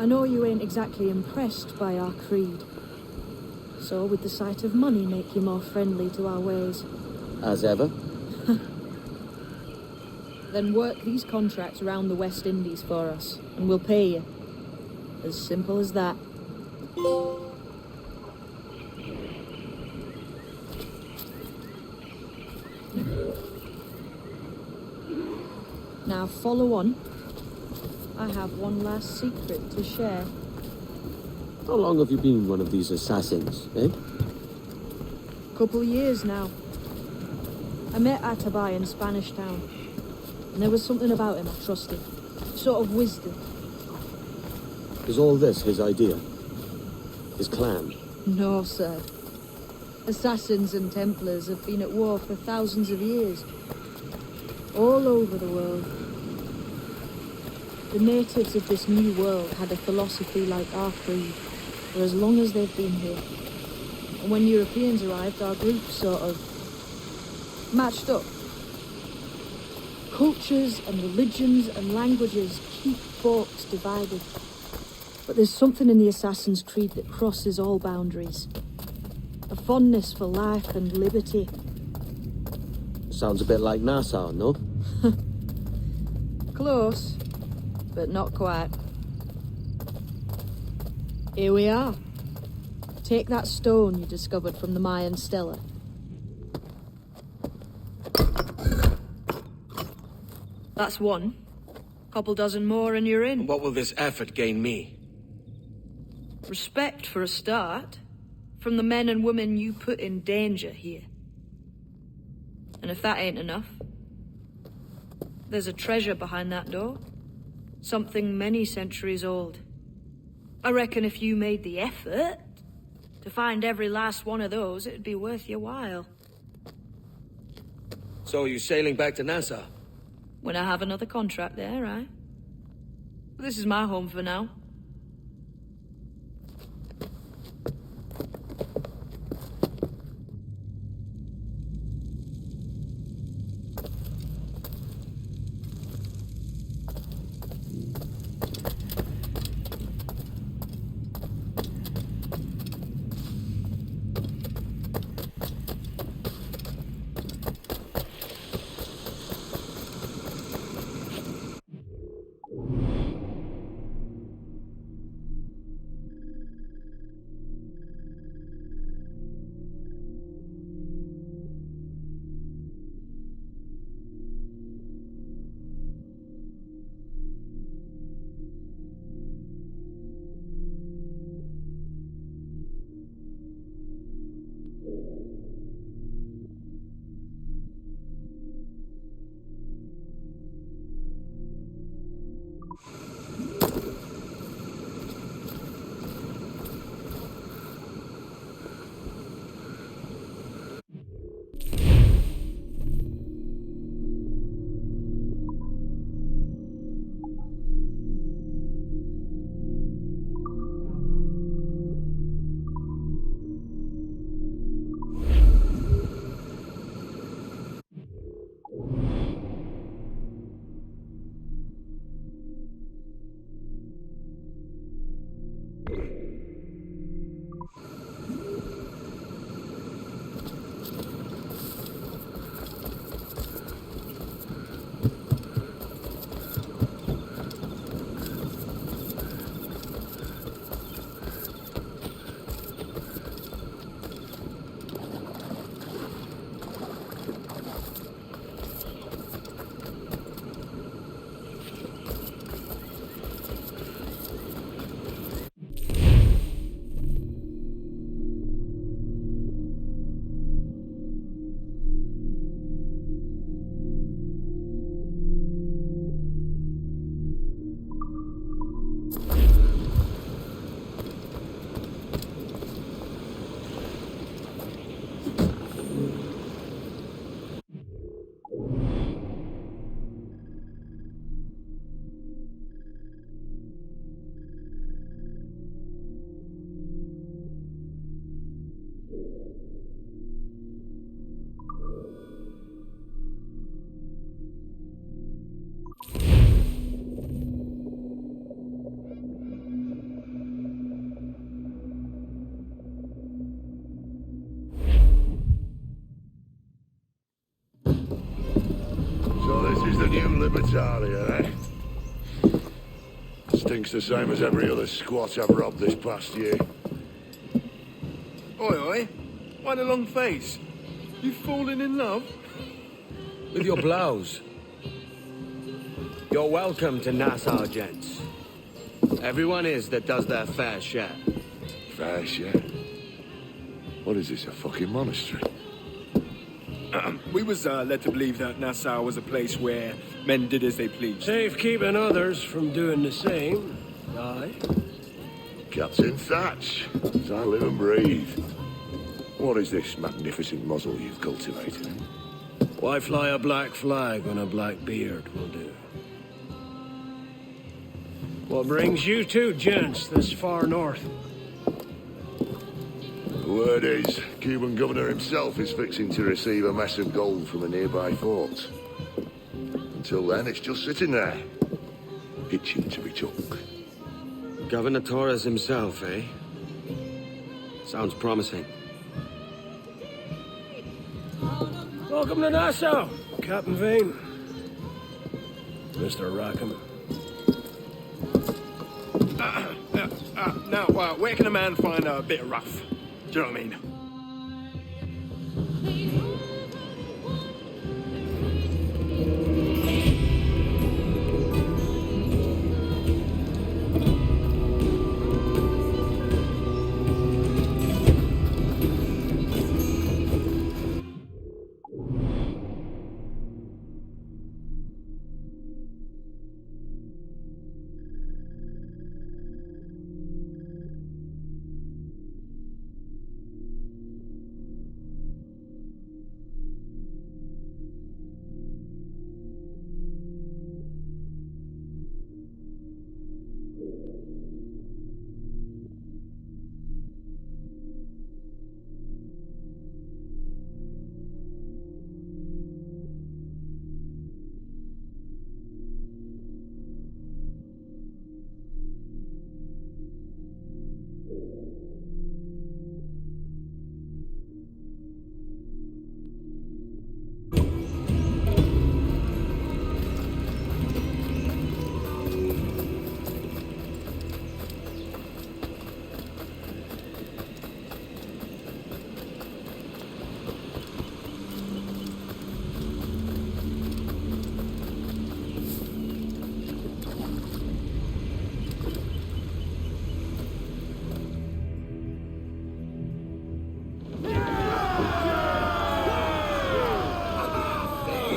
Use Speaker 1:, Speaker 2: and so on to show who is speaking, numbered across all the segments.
Speaker 1: I know you ain't exactly impressed by our creed. So would the sight of money make you more friendly to our ways?
Speaker 2: As ever.
Speaker 1: Then work these contracts around the West Indies for us, and we'll pay you. As simple as that. Now follow on. I have one last secret to share.
Speaker 2: How long have you been one of these assassins, eh?
Speaker 1: Couple years now. I met Atabai in Spanish Town, and there was something about him I trusted. Sort of wisdom.
Speaker 2: Is all this his idea? His clan?
Speaker 1: No, sir. Assassins and Templars have been at war for thousands of years. All over the world. The natives of this new world had a philosophy like our creed, for as long as they've been here. And when Europeans arrived, our group sort of matched up. Cultures and religions and languages keep folks divided. But there's something in the Assassin's Creed that crosses all boundaries. A fondness for life and liberty.
Speaker 2: Sounds a bit like Nassau, no?
Speaker 1: Close, but not quite. Here we are. Take that stone you discovered from the Mayan Stela. That's one. Couple dozen more and you're in.
Speaker 3: What will this effort gain me?
Speaker 1: Respect for a start. From the men and women you put in danger here. And if that ain't enough, there's a treasure behind that door. Something many centuries old. I reckon if you made the effort to find every last one of those, it'd be worth your while.
Speaker 3: So you sailing back to Nassau?
Speaker 1: When I have another contract there, right? This is my home for now.
Speaker 4: Get out of here, eh? Stinks the same as every other squat I've robbed this past year.
Speaker 3: Oi, oi. Why the long face? You falling in love?
Speaker 5: With your blouse. You're welcome to Nassau, gents. Everyone is that does their fair share.
Speaker 4: Fair share? What is this, a fucking monastery?
Speaker 6: We was led to believe that Nassau was a place where men did as they pleased.
Speaker 5: Safe keeping others from doing the same. Aye.
Speaker 4: Captain Thatch, as I live and breathe. What is this magnificent muzzle you've cultivated?
Speaker 5: Why fly a black flag when a black beard will do? What brings you two gents this far north?
Speaker 4: The word is, Cuban governor himself is fixing to receive a mess of gold from a nearby fort. Until then, it's just sitting there, itching to be took.
Speaker 5: Governor Torres himself, eh? Sounds promising. Welcome to Nassau, Captain Vane. Mr. Rackham.
Speaker 6: Now, where can a man find a bit of rough? Do you know what I mean?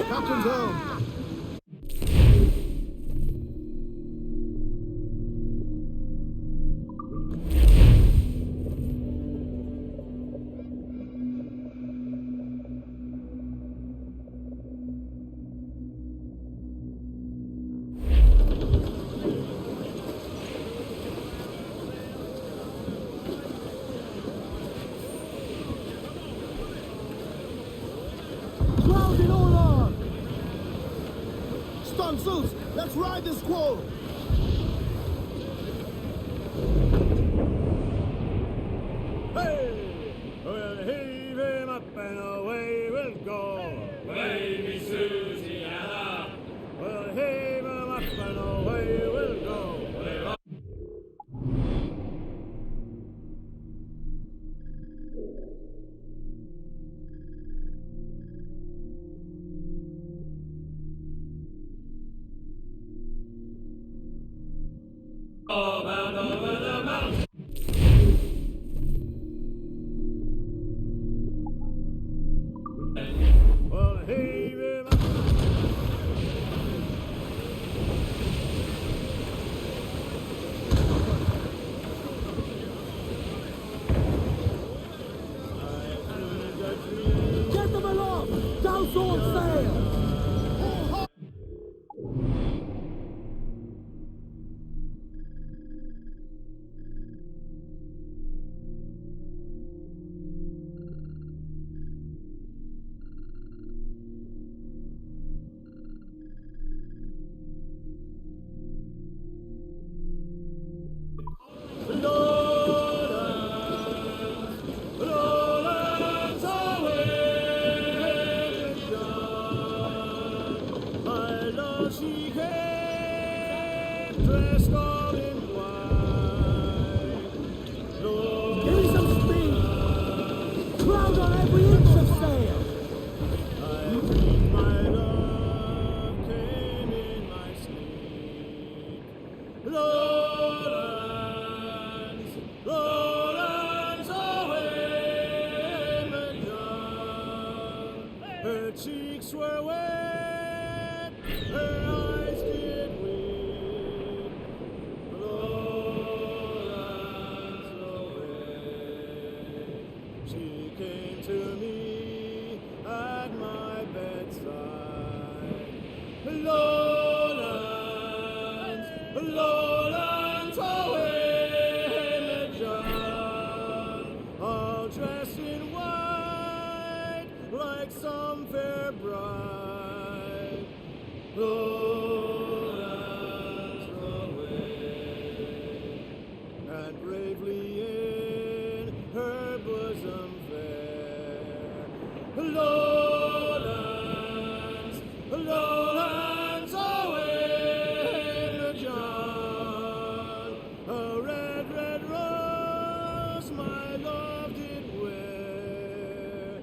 Speaker 2: Captain's home. Crowd in order! Stunsuits, let's ride this squall!
Speaker 5: Hey! We'll heave him up and away we'll go.
Speaker 7: Baby Susiana,
Speaker 5: We'll heave him up and away we'll go.
Speaker 7: bound over the mountain.
Speaker 5: We'll heave him up.
Speaker 2: Get them aloft! Douse all sail!
Speaker 6: starting wide. Lord, give me some speed. Cloud on every inch of sail. I dreamed my love came in my sleep. Lowlands, lowlands away, Madame. Her cheeks were wet, her eyes did weep. Lowlands away. She came to me at my bedside. Lowlands, lowlands away, John, all dressed in white like some fair bride. Lowlands away, and bravely in her bosom fair. Lowlands, lowlands away, John, a red, red rose my love did wear.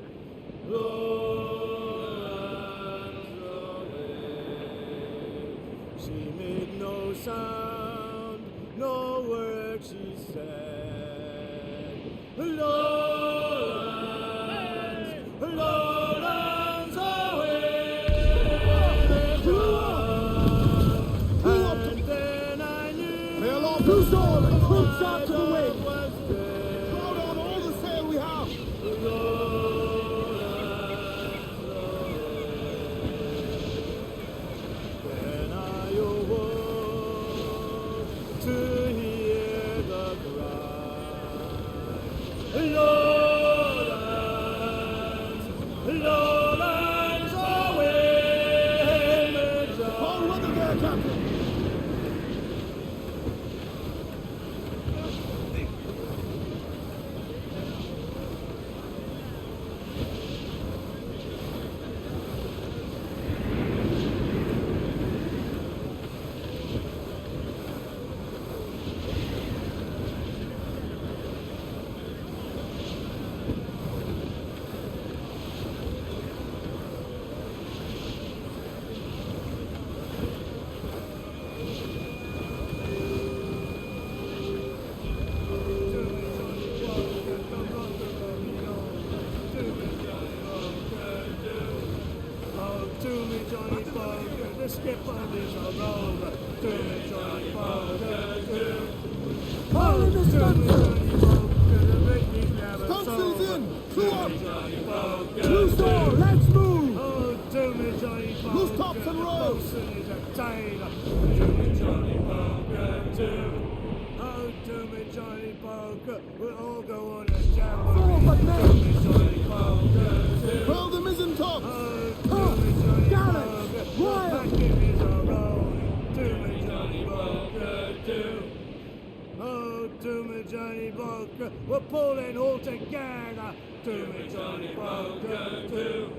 Speaker 6: Lowlands away, she made no sound, no word she said. Lowlands, lowlands away, and then I knew
Speaker 3: Hail off the storm and cruise out to the
Speaker 6: my
Speaker 3: wind.
Speaker 6: love was dead.
Speaker 3: Load on all the sail we have.
Speaker 6: Then I awoke to hear the cry. Lowlands, lowlands away, Madame.
Speaker 3: All weather there, Captain.
Speaker 6: Oh, to me, Johnny Boger, the skipper is a rover. To me, Johnny Boger, to. Oh, to me, Johnny Boger, the British never
Speaker 3: Stunsails in. Crew up.
Speaker 6: Johnny Boger,
Speaker 3: Loose all. Let's move.
Speaker 6: oh, to me, Johnny Boger,
Speaker 3: Loose tops and
Speaker 6: the
Speaker 3: rows.
Speaker 6: bosun is a tailor. To me, Johnny Boger, to. Oh, to me, Johnny Boger, we'll all go on a jamboree.
Speaker 3: Forward,
Speaker 6: To
Speaker 3: men.
Speaker 6: me, Johnny Boger, to.
Speaker 3: Furl the mizzen tops.
Speaker 6: Oh,
Speaker 3: Gallants. Royal.
Speaker 6: Oh, to me, Johnny Boger, we're pulling all together. To me, Johnny Boger, too.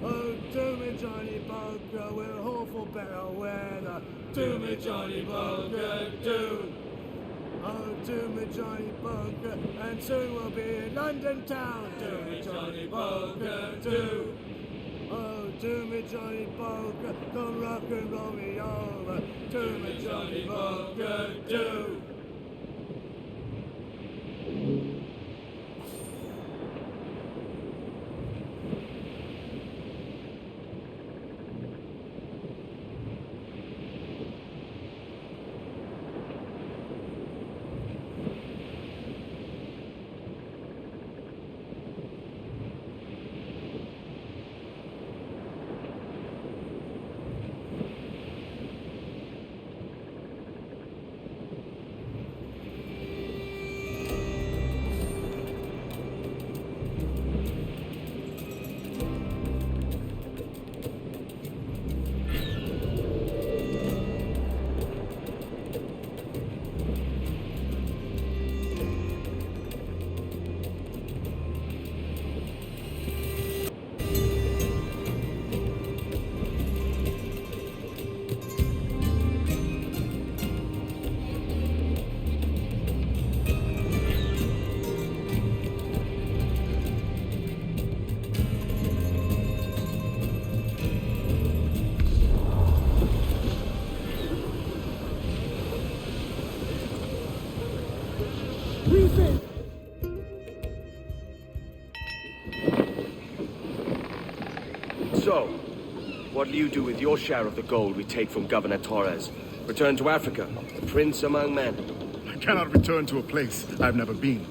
Speaker 6: Oh, to me, Johnny Boger, we're all for better weather. To me, Johnny Boger, too. Oh, to me, Johnny Boger, and soon we'll be in London town. To me, Johnny Boger, too. Oh, to me, Johnny Boger, come rock and roll me over. To me, Johnny Boger, too. Refit!
Speaker 5: So, what'll you do with your share of the gold we take from Governor Torres? Return to Africa, a prince among men.
Speaker 3: I cannot return to a place I've never been.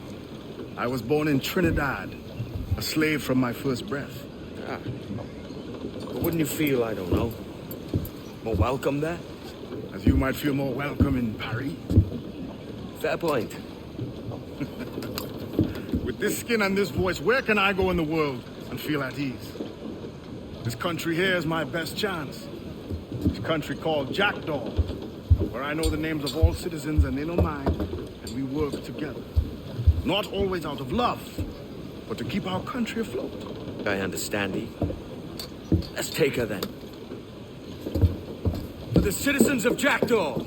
Speaker 3: I was born in Trinidad, a slave from my first breath.
Speaker 5: Ah. But wouldn't you feel, I don't know, more welcome there?
Speaker 3: As you might feel more welcome in Paris.
Speaker 5: Fair point.
Speaker 3: With this skin and this voice, where can I go in the world and feel at ease? This country here is my best chance. This country called Jackdaw, where I know the names of all citizens and they know mine, and we work together. Not always out of love, but to keep our country afloat.
Speaker 5: I understand thee. Let's take her then. For the citizens of Jackdaw!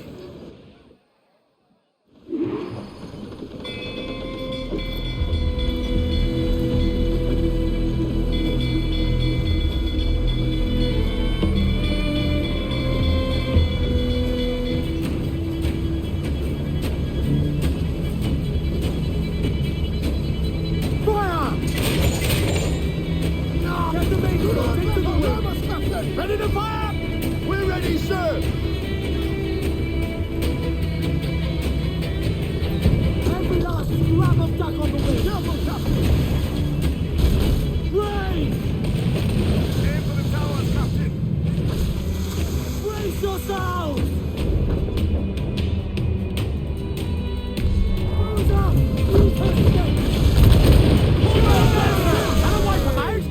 Speaker 6: Ready to fire? We're ready, sir! Every last scrap of duck on the way! Careful, Captain! Raise!
Speaker 3: Aim for the towers, Captain!
Speaker 6: Brace yourselves! Close up! Retest again! Can I wipe them out?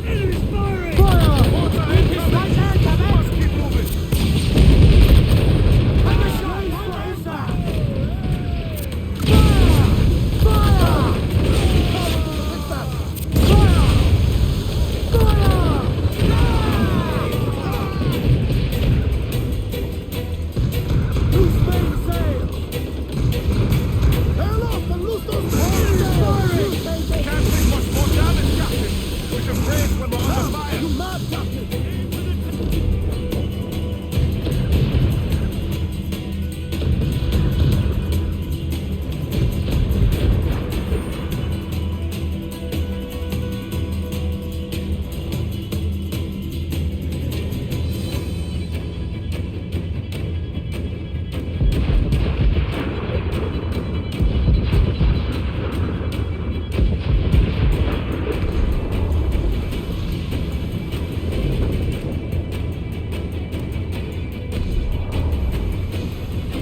Speaker 6: Enemy's firing! Fire! Right hand, Captain!
Speaker 3: Must keep moving!
Speaker 6: Have a shot! Raise that! Fire! Fire! Take that! Fire! Fire! Loose mainsail! Hail off and loose those mainsails!
Speaker 3: Can't take much more damage, Captain! We can brace when we're under fire!
Speaker 6: You mad, Captain!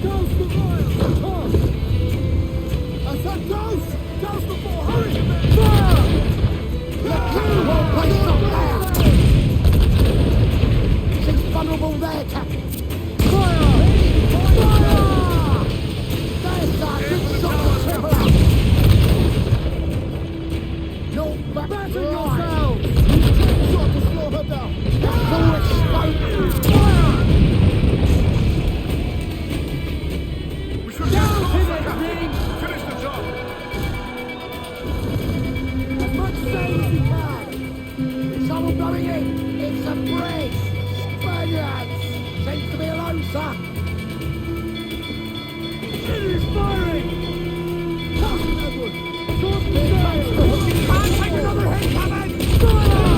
Speaker 6: Douse the fire! Toss! I said douse! Douse the fire! Hurry! Fire! Let go! Won't place up there! She's vulnerable there, Captain! Fire! Fire! There's our good shot to triple out! No back yourselves! Quick shot to slow her down! Full explode! Fire!
Speaker 3: We should get closer, Captain! Finish the job!
Speaker 6: As much sail as you can. Trouble going in. It's a brace. Spaniards. Seems to be alone, sir. Enemy's firing. Captain Edward. Short the sail. Can't take another hit, Captain. Fire!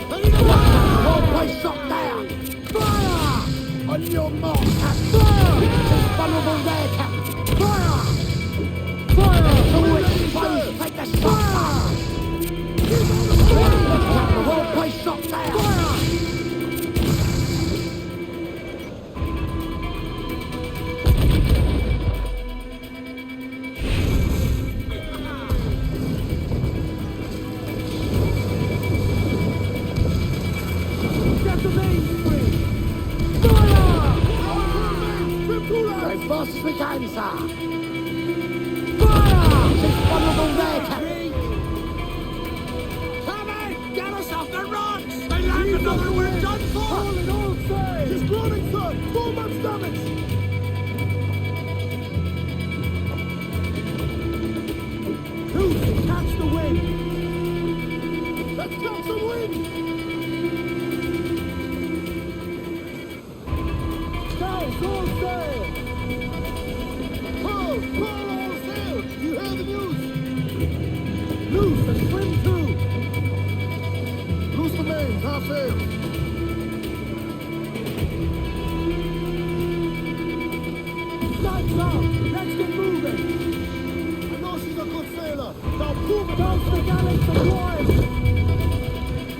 Speaker 6: Ready to fire! Whole place shot down. Fire! On your mark, Captain. Fire! She's vulnerable there, Captain. Fire! Fire! Always exposed. Take the shot. Fire! The whole place shot down. Fire! Get the mainspring. Fire! As fast as we can, sir. Fire! She's vulnerable there, Captain. Come in! Get us off the rocks! They land another, we're done for! Holding all sail! She's running, sir! 4 months damage! Loose! Catch the wind! Let's catch some wind! Douse all sail!
Speaker 3: loose and swim too. Loose the mains, half sail.
Speaker 6: Lights out! Let's get moving!
Speaker 3: I know she's a good sailor. Now prove it.
Speaker 6: Douse the gallants and boys!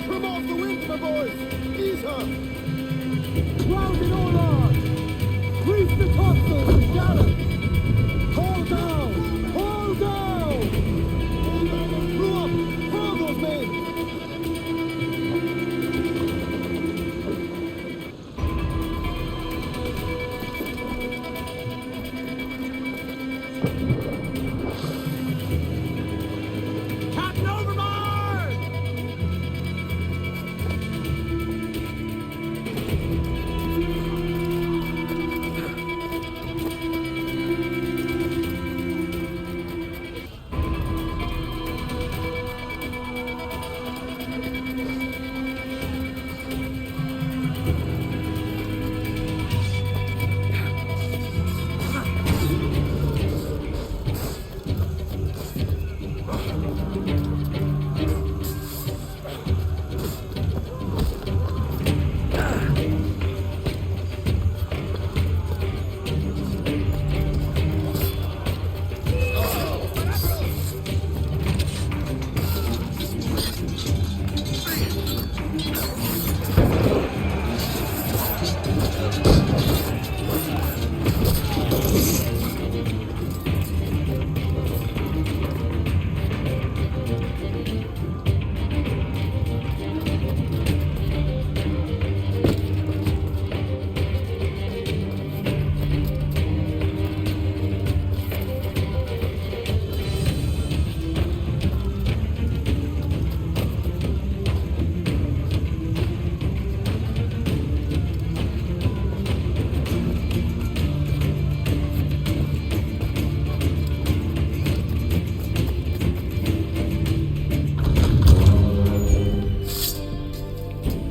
Speaker 3: Trim off the wind, my boys. Ease her.
Speaker 6: Round it all on! Grease the topsails and gallants! Haul down! Haul down!
Speaker 3: Crew up. Furl those mains.
Speaker 6: Captain overboard!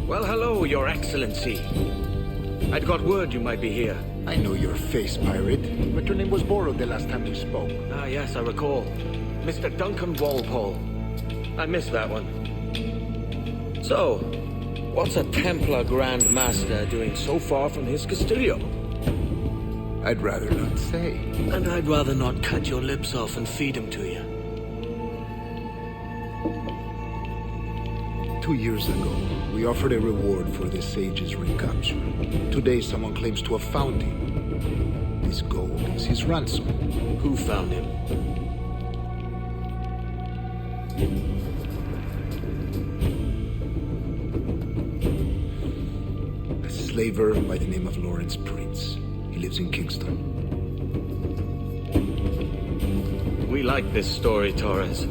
Speaker 5: Well, hello, Your Excellency. I'd got word you might be here.
Speaker 8: I know your face, pirate, but your name was borrowed the last time we spoke.
Speaker 5: Ah, yes, I recall. Mr. Duncan Walpole. I missed that one. So, what's a Templar Grand Master doing so far from his Castillo?
Speaker 8: I'd rather not say.
Speaker 5: And I'd rather not cut your lips off and feed him to you.
Speaker 8: 2 years ago, we offered a reward for the sage's recapture. Today, someone claims to have found him. This gold is his ransom.
Speaker 5: Who found him?
Speaker 8: A slaver by the name of Lawrence Prince. He lives in Kingston.
Speaker 5: We like this story, Torres.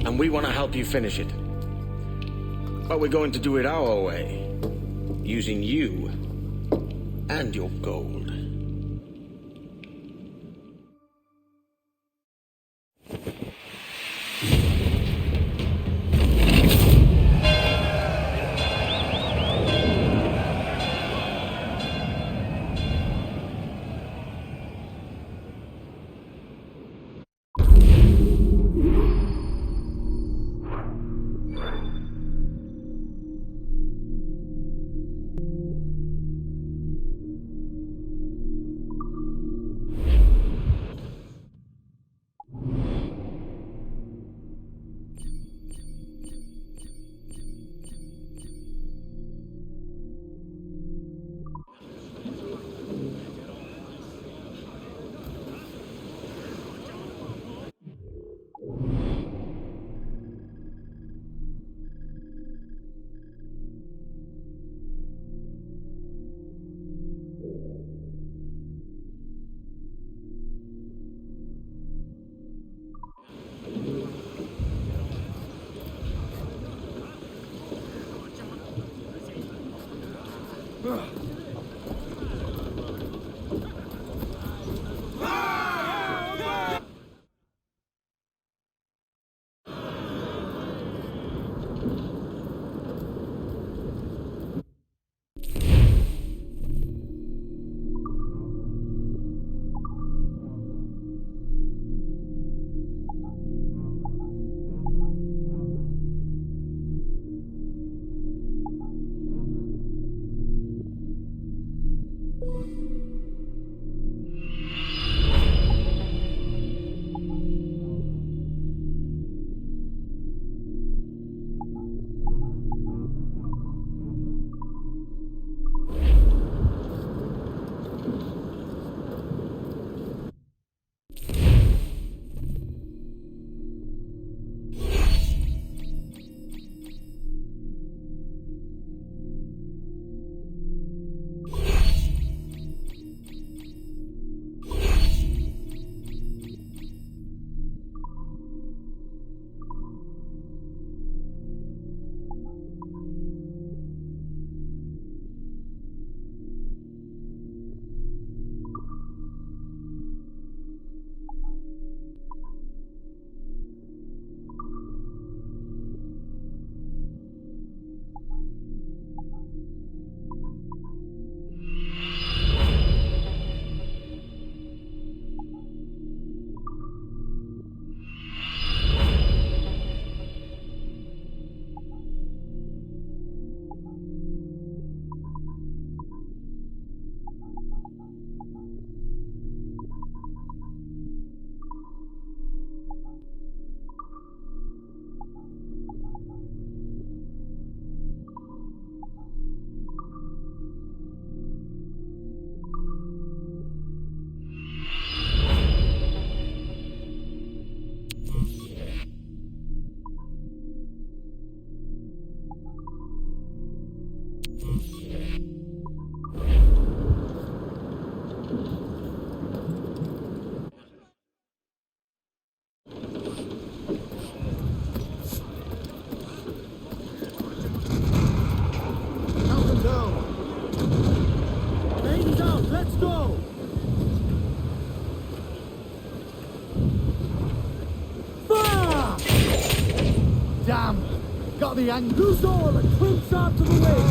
Speaker 5: And we want to help you finish it. But we're going to do it our way. Using you and your gold.
Speaker 6: the angle. Loose all and crimps out to the way.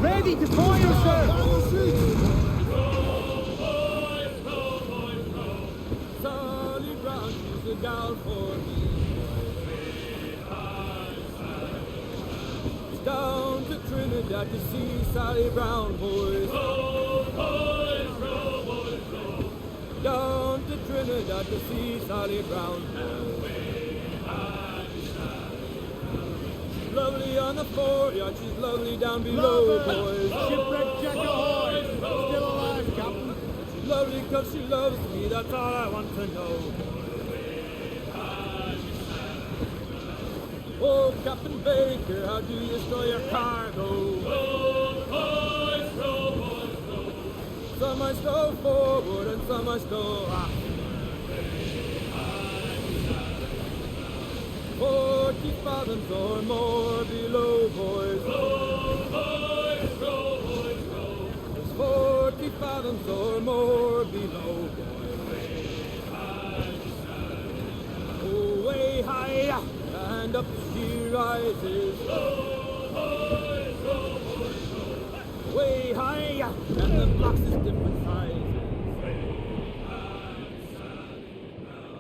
Speaker 6: Ready to fire, sir. Sally Brown, she's the gal for me. Down to Trinidad to see Sally Brown, boys. Down to Trinidad to see Sally Brown. She's lovely on the foreyard, she's lovely down below, boys. Shipwreck Jack ahoy! Still alive, Captain. She's lovely because she loves me, that's all I want to know. Oh, Captain Baker, how do you store your cargo? Some I stow forward and some I stow aft. 40 fathoms or more below, boys. There's 40 fathoms or more below, boys. Oh, way high and up she rises. Way high and the blocks is different sizes.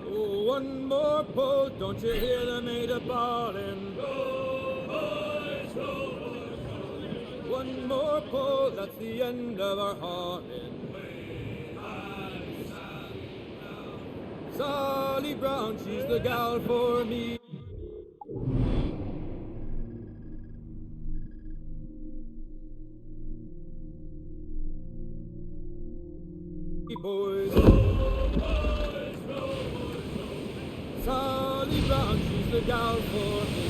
Speaker 6: Oh, one more pull, don't you hear the mate a bawling? One more pull, that's the end of our hauling. Sally Brown, she's the gal for me. Boys. Sally Brown, she's the gal for me.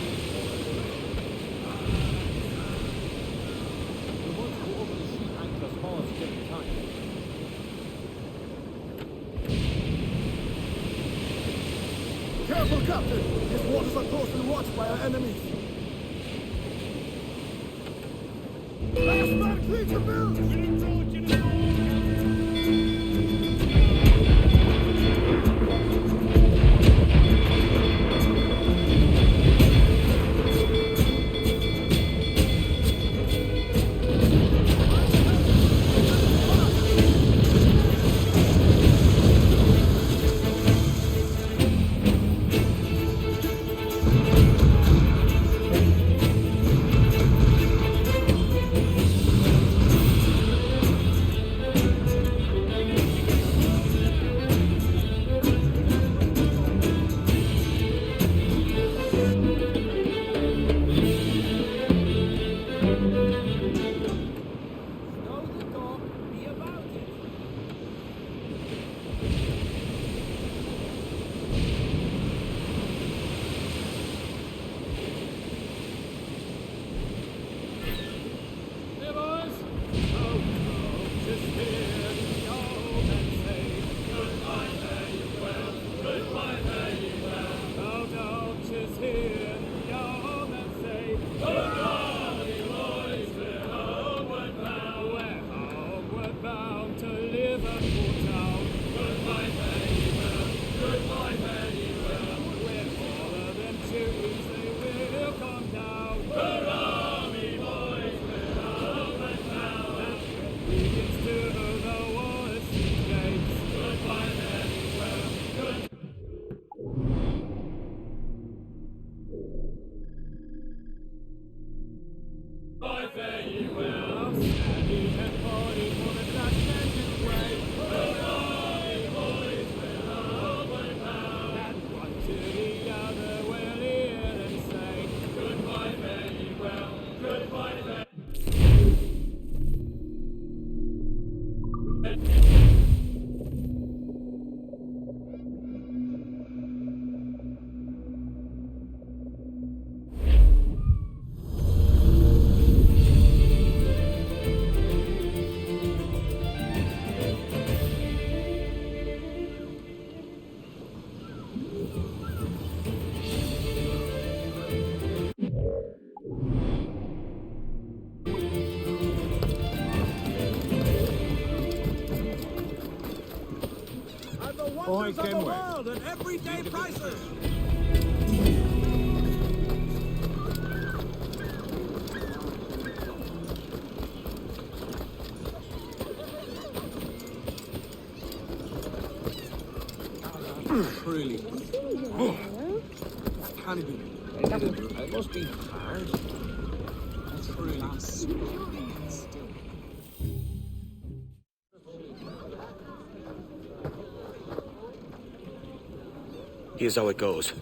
Speaker 6: We want to go over the sheet anchor's horse getting tight.
Speaker 3: Careful, Captain! These waters are closely watched by our enemies. Last man clean the bills!
Speaker 6: Wonders of the world and everyday prices.
Speaker 8: Really? Oh. Can't even.
Speaker 5: It must be hard.
Speaker 9: That's really last.
Speaker 10: Here's how it goes.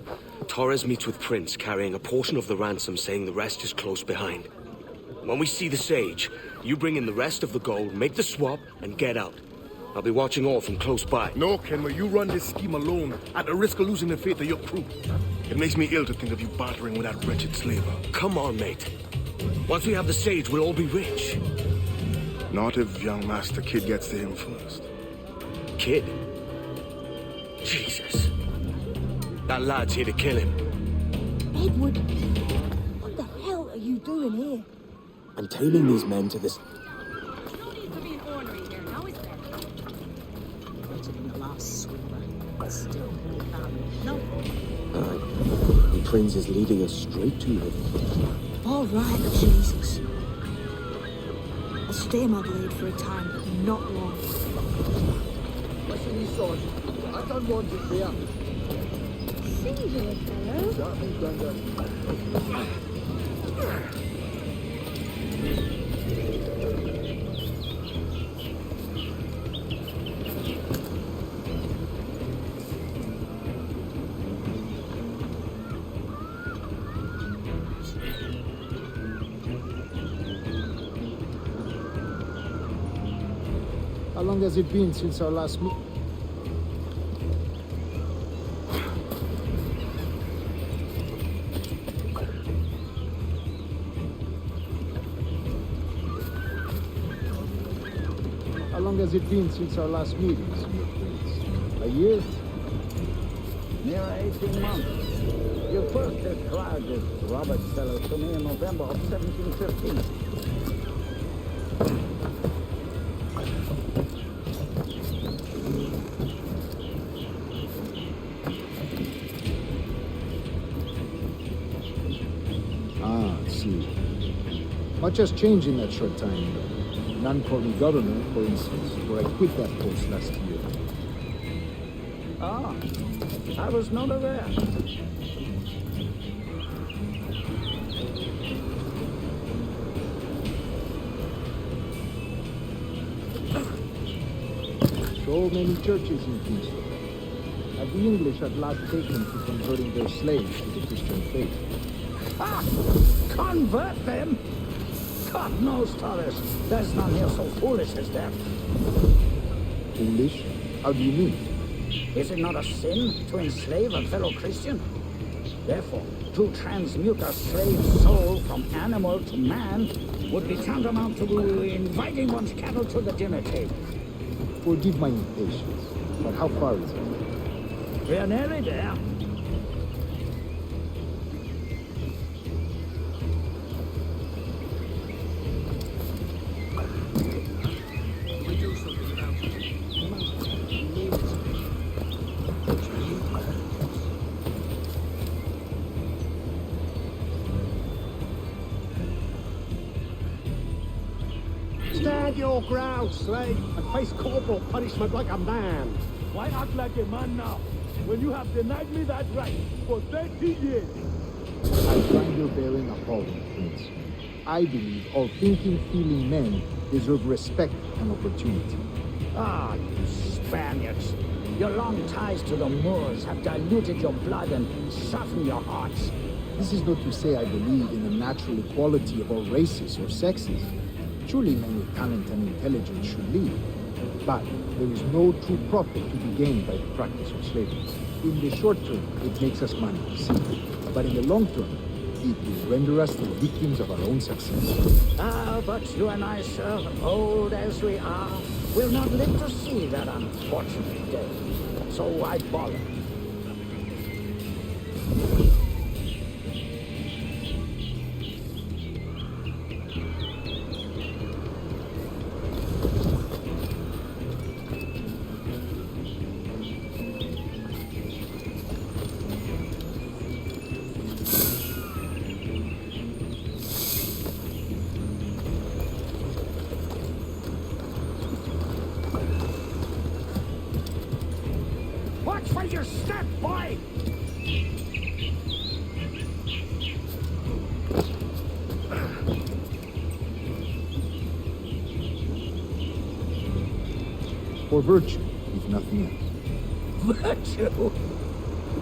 Speaker 10: Torres meets with Prince, carrying a portion of the ransom, saying the rest is close behind. When we see the Sage, you bring in the rest of the gold, make the swap, and get out. I'll be watching all from close by.
Speaker 3: No, Kenway, you run this scheme alone, at the risk of losing the faith of your crew. It makes me ill to think of you bartering with that wretched slaver.
Speaker 10: Come on, mate. Once we have the Sage, we'll all be rich.
Speaker 3: Not if young Master Kid gets to him first.
Speaker 10: Kid? Jesus. That lad's here to kill him.
Speaker 9: Edward, what the hell are you doing here?
Speaker 2: I'm tailing these men to this...
Speaker 11: No need to be ornery here, now is there?
Speaker 9: Better than the last sweeper, but still no.
Speaker 2: The Prince is leading us straight to him.
Speaker 9: All right, Jesus. I'll stay my blade for a time, but not long.
Speaker 2: Listen, these swords. I don't want to fear.
Speaker 11: Singular fellow.
Speaker 8: How long has it been since our last meet? How long has it been since our last meeting, Senior Prince? A year?
Speaker 12: Near 18 months. You first described this Robert fellow to me in November of 1715.
Speaker 8: Much has changed in that short time. None called me governor, for instance, where I quit that post last year.
Speaker 12: Ah, I was not aware.
Speaker 8: So many churches in Kingston. Have the English at last taken to converting their slaves to the Christian faith?
Speaker 12: Ah, convert them? God knows, Torres, there's none here so foolish as that.
Speaker 8: Foolish? How do you mean?
Speaker 12: Is it not a sin to enslave a fellow Christian? Therefore, to transmute a slave soul from animal to man would be tantamount to inviting one's cattle to the dinner table.
Speaker 8: Forgive my impatience, but how far is it?
Speaker 12: We are nearly there.
Speaker 6: Stand your ground, slave, and face corporal punishment like a man.
Speaker 7: Why act like a man now, when you have denied me that right for 30 years?
Speaker 8: I find your bearing appalling, Prince. I believe all thinking, feeling men deserve respect and opportunity.
Speaker 12: Ah, you Spaniards. Your long ties to the Moors have diluted your blood and softened your hearts.
Speaker 8: This is not to say I believe in the natural equality of all races or sexes. Surely men with talent and intelligence should lead. But there is no true profit to be gained by the practice of slavery. In the short term, it makes us money, see. But in the long term, it will render us the victims of our own success.
Speaker 12: Ah, but you and I, sir, old as we are, will not live to see that unfortunate day. So why bother? Watch Watch your step, boy!
Speaker 8: For virtue, if nothing else.
Speaker 12: Virtue?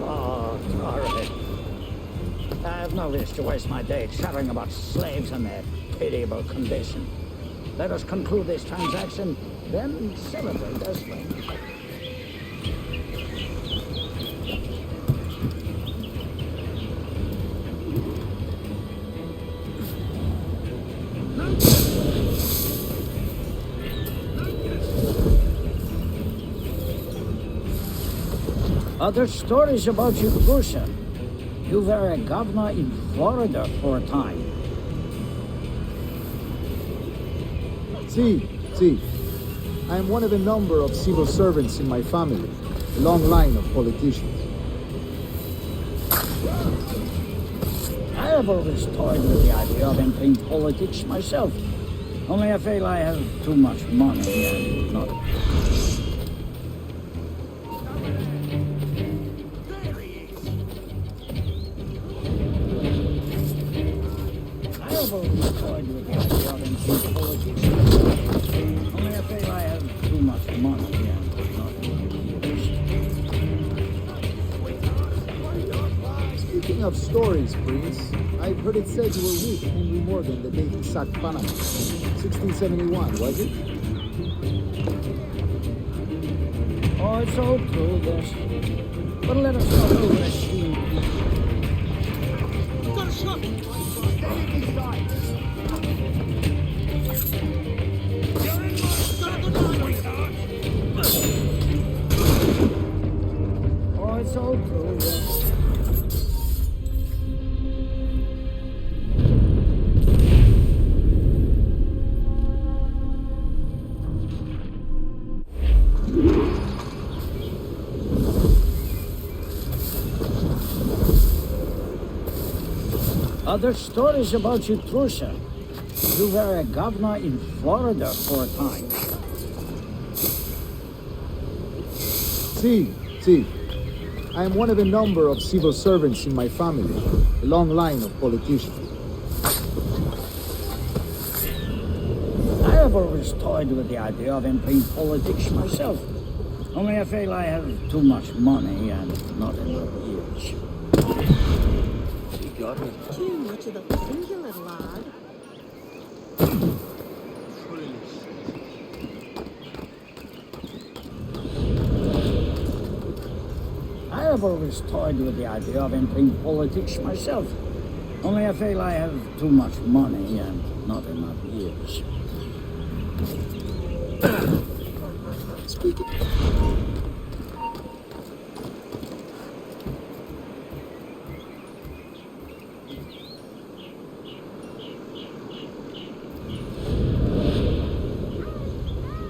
Speaker 12: Oh, Torres. I have no wish to waste my day chattering about slaves and their pitiable condition. Let us conclude this transaction, then celebrate as friends. Other stories about you, Prussia. You were a governor in Florida for a time.
Speaker 8: See. I am one of a number of civil servants in my family, a long line of politicians.
Speaker 12: I have always toyed with the idea of entering politics myself. Only I feel I have too much money and not... I have always toyed with the idea of entering politics myself. Only I feel I have too much money and not enough.
Speaker 8: Speaking of stories, Prince, I've heard it said you were with Henry Morgan the day he sacked Panama. 1671, was it?
Speaker 12: Oh, it's all true, yes. But let us not overestimate.
Speaker 6: You've got a shot! Stay inside! You're in my
Speaker 12: Oh, it's all true, yes. Other stories about you, Prussia. You were a governor in Florida for a time.
Speaker 8: See. I am one of a number of civil servants in my family, a long line of politicians.
Speaker 12: I have always toyed with the idea of entering politics myself. Only I feel I have too much money and not enough years.
Speaker 10: You got me.
Speaker 11: Too much of the thing, you little lad.
Speaker 12: I have always toyed with the idea of entering politics myself. Only I feel I have too much money and not enough years.
Speaker 8: Speaking.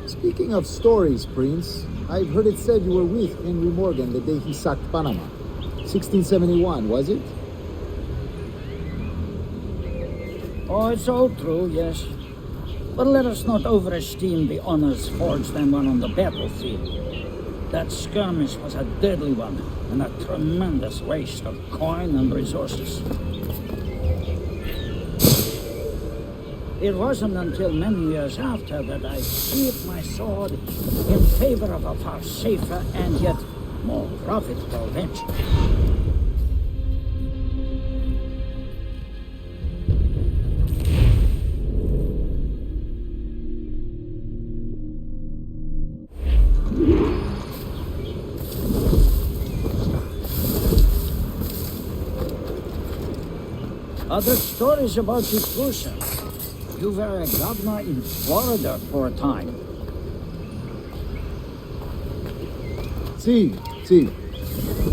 Speaker 8: Speaking of stories, Prince, I've heard it said you were with Henry Morgan the day he sacked Panama. 1671, was it?
Speaker 12: Oh, it's all true, yes. But let us not overestimate the honors forged and won on the battlefield. That skirmish was a deadly one, and a tremendous waste of coin and resources. It wasn't until many years after that I sheathed my sword in favor of a far safer and yet more profitable venture. Other stories about you, Prussia. You were a governor in Florida for a time.
Speaker 8: See.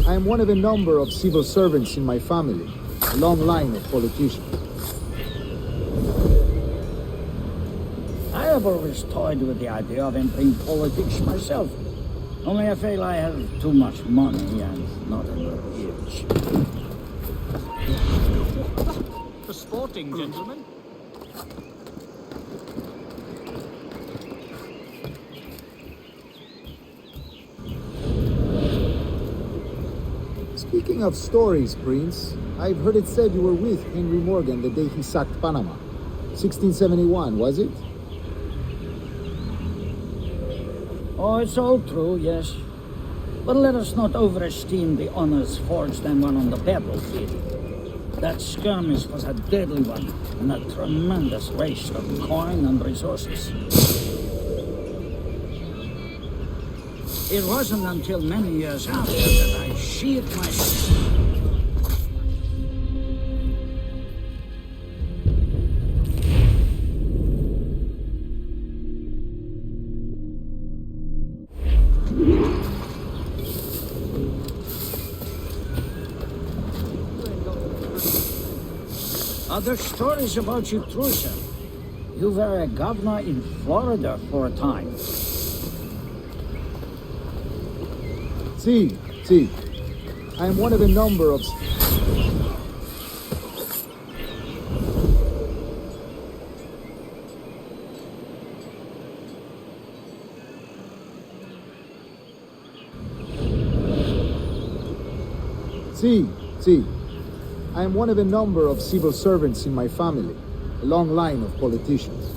Speaker 8: I am one of a number of civil servants in my family, a long line of politicians.
Speaker 12: I have always toyed with the idea of entering politics myself. Only I feel I have too much money and not enough years.
Speaker 13: For sporting, gentlemen.
Speaker 8: Speaking of stories, Prince, I've heard it said you were with Henry Morgan the day he sacked Panama. 1671, was it?
Speaker 12: Oh, it's all true, yes. But let us not overesteem the honors forged and won on the battlefield. That skirmish was a deadly one, and a tremendous waste of coin and resources. It wasn't until many years after that I sheathed my sword. Other stories about you too, sir. You were a governor in Florida for a time.
Speaker 8: See. I am one of a number of... See. I am one of a number of civil servants in my family, a long line of politicians.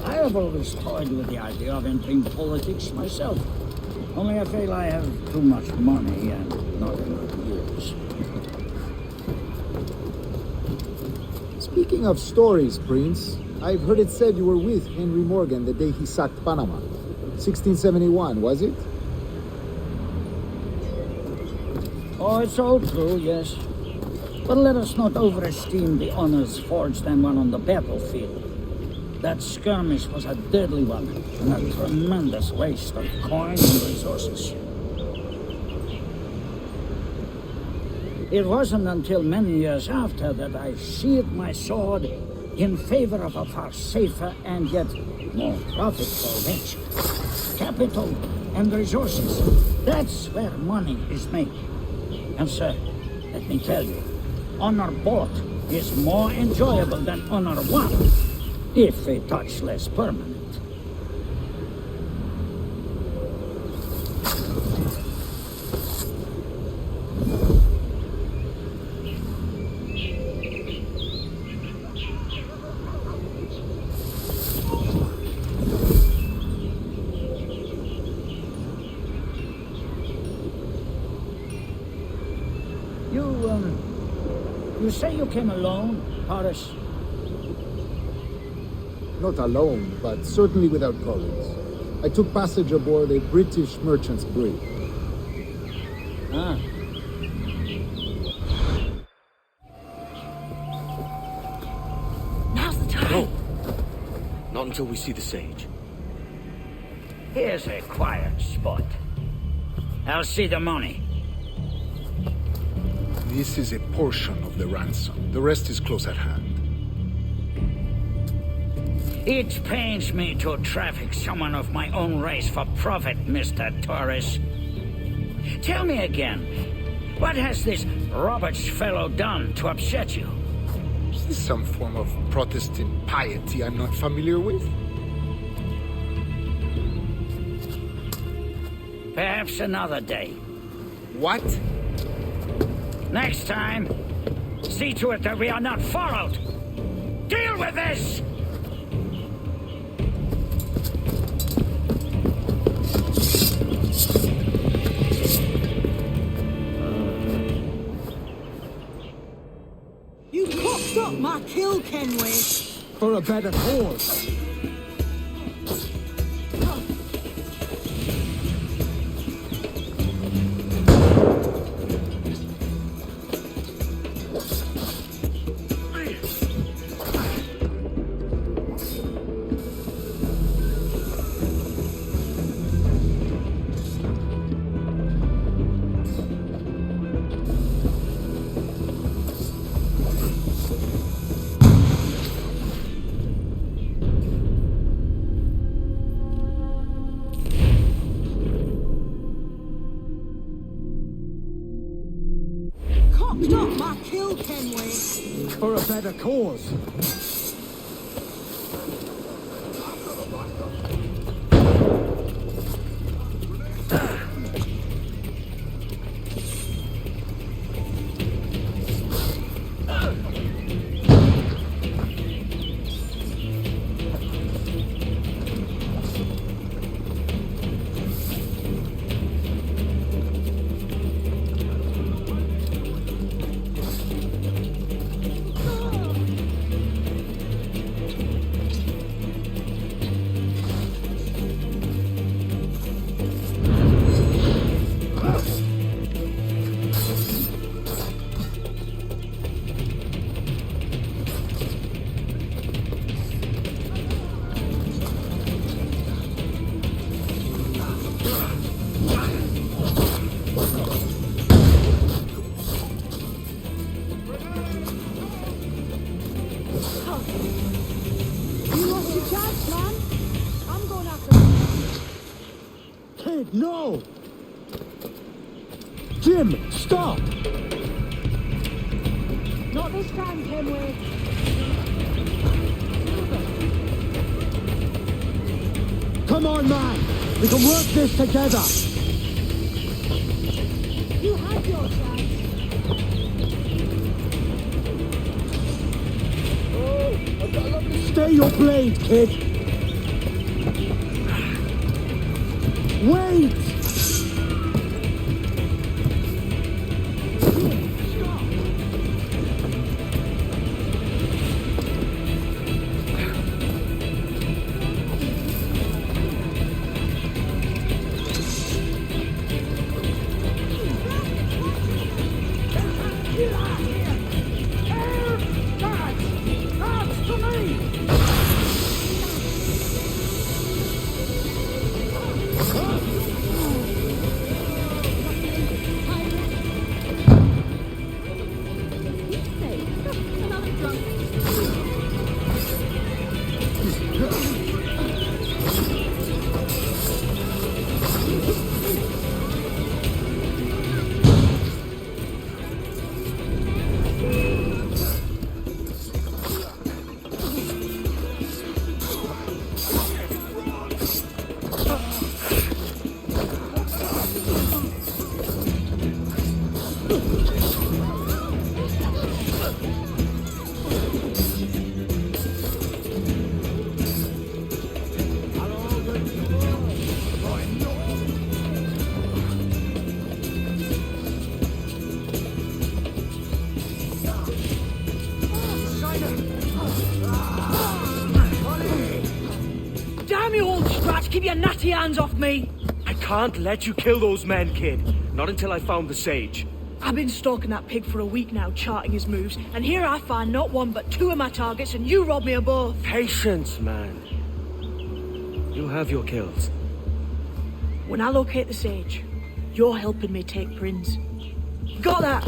Speaker 12: I have always toyed with the idea of entering politics myself. Only I feel I have too much money and not enough years.
Speaker 8: Speaking of stories, Prince, I've heard it said you were with Henry Morgan the day he sacked Panama. 1671, was it?
Speaker 12: Oh, it's all true, yes. But let us not overesteem the honors forged and won on the battlefield. That skirmish was a deadly one, and a tremendous waste of coin and resources. It wasn't until many years after that I sheathed my sword in favor of a far safer and yet more profitable venture. Capital and resources, that's where money is made. And sir, let me tell you, honor bought is more enjoyable than honor won, if a touch less permanent. You say you came alone, Horace?
Speaker 8: Not alone, but certainly without colleagues. I took passage aboard a British merchant's brig.
Speaker 12: Ah.
Speaker 1: Now's the time.
Speaker 10: No. Not until we see the sage.
Speaker 12: Here's a quiet spot. I'll see the money.
Speaker 8: This is a portion of the ransom. The rest is close at hand.
Speaker 12: It pains me to traffic someone of my own race for profit, Mr. Torres. Tell me again, what has this Roberts fellow done to upset you?
Speaker 8: Is this some form of Protestant piety I'm not familiar with?
Speaker 12: Perhaps another day.
Speaker 8: What?
Speaker 12: Next time, see to it that we are not followed. Deal with this!
Speaker 9: You cocked up my kill, Kenway.
Speaker 8: For a better cause.
Speaker 9: Cocked up my kill, Kenway.
Speaker 8: For a better cause. Kid, no! Jim, stop!
Speaker 9: Not this time, Kenway.
Speaker 8: Come on, man! We can work this together!
Speaker 9: You had your chance.
Speaker 8: Stay your blade, kid! Wait!
Speaker 1: Damn you, old Strat! Keep your natty hands off me!
Speaker 10: I can't let you kill those men, kid. Not until I found the sage.
Speaker 1: I've been stalking that pig for a week now, charting his moves, and here I find not one but two of my targets, and you rob me of both.
Speaker 10: Patience, man. You have your kills.
Speaker 1: When I locate the sage, you're helping me take Prince. Got that?